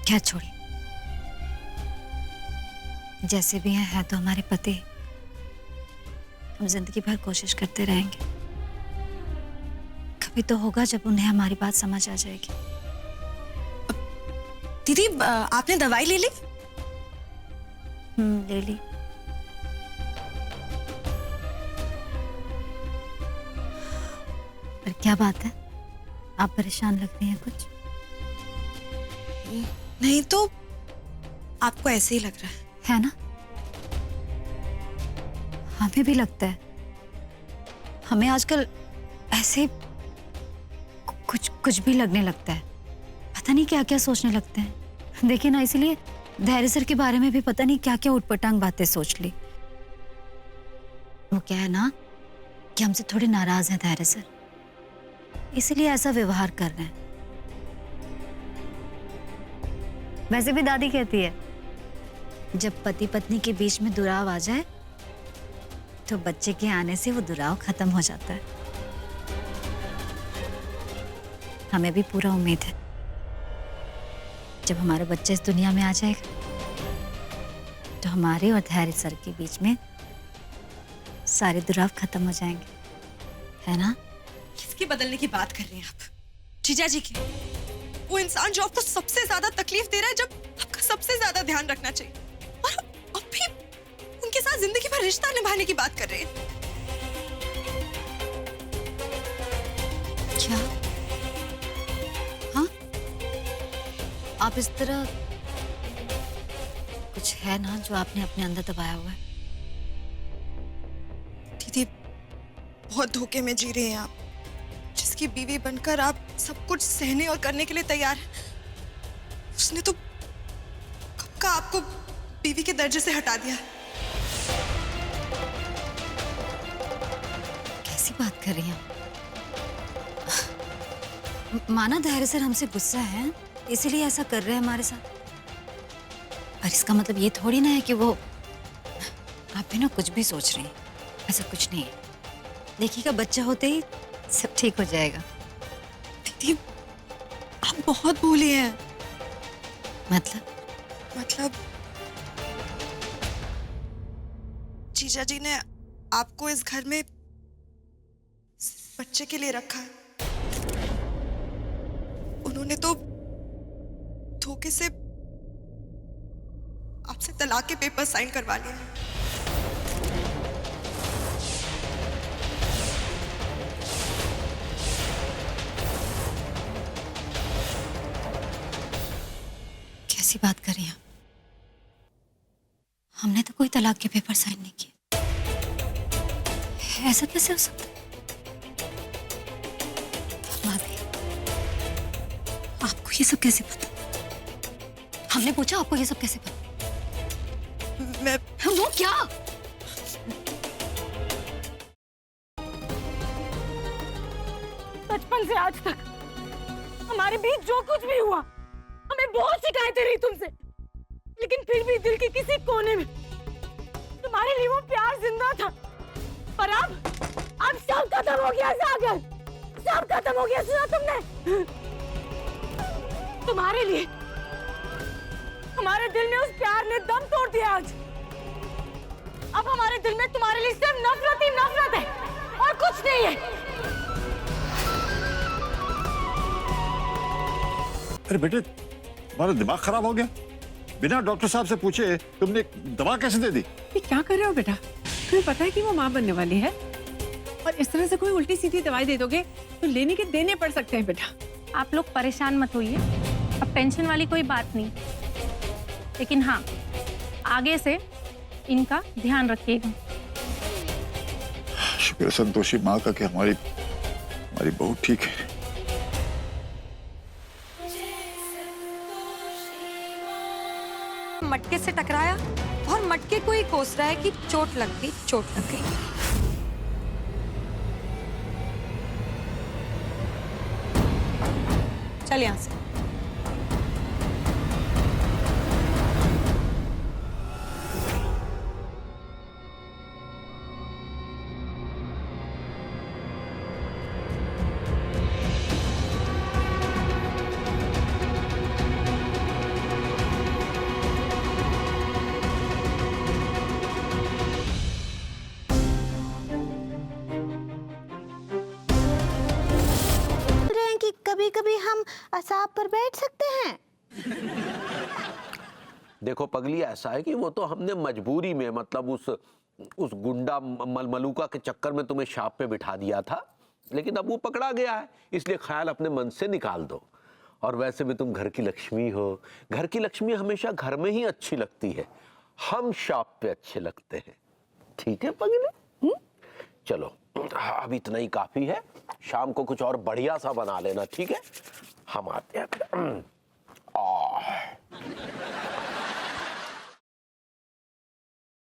क्या छोड़िए, जैसे भी हैं है तो हमारे पति। हम जिंदगी भर कोशिश करते रहेंगे। कभी तो होगा जब उन्हें हमारी बात समझ आ जाएगी। दीदी आपने दवाई ले ली? ले ली। पर क्या बात है, आप परेशान लग रही हैं कुछ? नहीं तो आपको ऐसे ही लग रहा है ना? हमें भी लगता है। हमें आजकल ऐसे कुछ कुछ भी लगने लगता है। पता नहीं क्या क्या सोचने लगते हैं। देखिए ना, इसलिए धैर्य सर के बारे में भी पता नहीं क्या क्या उटपटांग बातें सोच ली। वो क्या है ना कि हमसे थोड़े नाराज हैं धैर्य सर, इसलिए ऐसा व्यवहार कर रहे हैं। वैसे भी दादी कहती है, जब पति पत्नी के बीच में दुराव आ जाए तो बच्चे के आने से वो दुराव खत्म हो जाता है। हमें भी पूरा उम्मीद है जब हमारा बच्चा इस दुनिया में आ जाएगा तो हमारे और धैर्य सर के बीच में सारे दुराव खत्म हो जाएंगे, है ना? किसकी बदलने की बात कर रही हैं आप? जीजा जी की। वो इंसान जो आपको सबसे ज्यादा तकलीफ दे रहा है, जब आपका सबसे ज्यादा ध्यान रखना चाहिए, और अब भी उनके साथ जिंदगी भर रिश्ता निभाने की बात कर रहे हैं। क्या? हाँ, आप इस तरह कुछ है ना जो आपने अपने अंदर दबाया हुआ है? दीदी बहुत धोखे में जी रहे हैं आप। जिसकी बीवी बनकर आप सब कुछ सहने और करने के लिए तैयार हैं, उसने तो कब का आपको बीवी के दर्जे से हटा दिया। कैसी बात कर रही हैं? माना धैर्य सर हमसे गुस्सा है इसीलिए ऐसा कर रहे हैं हमारे साथ, पर इसका मतलब ये थोड़ी ना है कि वो आप भी ना कुछ भी सोच रहे हैं। ऐसा कुछ नहीं है। देखिएगा, बच्चा होते ही सब ठीक हो जाएगा। दीदी आप बहुत भूली हैं। मतलब जीजा जी ने आपको इस घर में बच्चे के लिए रखा है। उन्होंने तो धोखे से आपसे तलाक के पेपर साइन करवा लिए। कैसी बात कर रही हैं? हमने तो कोई तलाक के पेपर साइन नहीं किए। ऐसा कैसे हो सकता है? भाभी, आपको ये सब कैसे पता? हमने पूछा आपको ये सब कैसे पता? वो क्या? बचपन से आज तक हमारे बीच जो कुछ भी हुआ, हमें बहुत शिकायतें रही तुमसे, लेकिन फिर भी दिल के किसी कोने में तुम्हारे लिए वो प्यार जिंदा था। और अब सब खत्म हो गया सागर, सब खत्म हो गया। सुना तुमने? तुम्हारे लिए हमारे दिल में उस प्यार ने दम तोड़ दिया। आज अब हमारे दिल में तुम्हारे लिए सिर्फ नफरत ही नफरत है और कुछ नहीं है। अरे बेटे, तुम्हारा दिमाग खराब हो गया? बिना डॉक्टर साहब से पूछे तुमने दवा कैसे दे दी? ये क्या कर रहे हो बेटा? तुम्हें पता है कि वो माँ बनने वाली है, और इस तरह से कोई उल्टी सीधी दवाई दे दोगे तो लेने के देने पड़ सकते हैं बेटा। आप लोग परेशान मत होइए, अब टेंशन वाली कोई बात नहीं। लेकिन हाँ, आगे से इनका ध्यान रखिएगा। शुक्र संतोषी माँ का कि हमारी बहू ठीक है। मटके से टकराया और मटके को ही कोस रहा है कि चोट लग गई, चोट लग गई। चल यहां से। कभी कभी हम असाब पर बैठ सकते हैं? देखो पगली, ऐसा है कि वो तो हमने मजबूरी में, मतलब उस गुंडा मलमलूका के चक्कर में तुम्हें शाप पे बिठा दिया था, लेकिन अब वो पकड़ा गया है, इसलिए ख्याल अपने मन से निकाल दो। और वैसे भी तुम घर की लक्ष्मी हो, घर की लक्ष्मी हमेशा घर में ही अच्छी लगती है, हम शाप पे अच्छे लगते हैं। ठीक है पगली? चलो अब इतना ही काफी है, शाम को कुछ और बढ़िया सा बना लेना, ठीक है? हम आते हैं।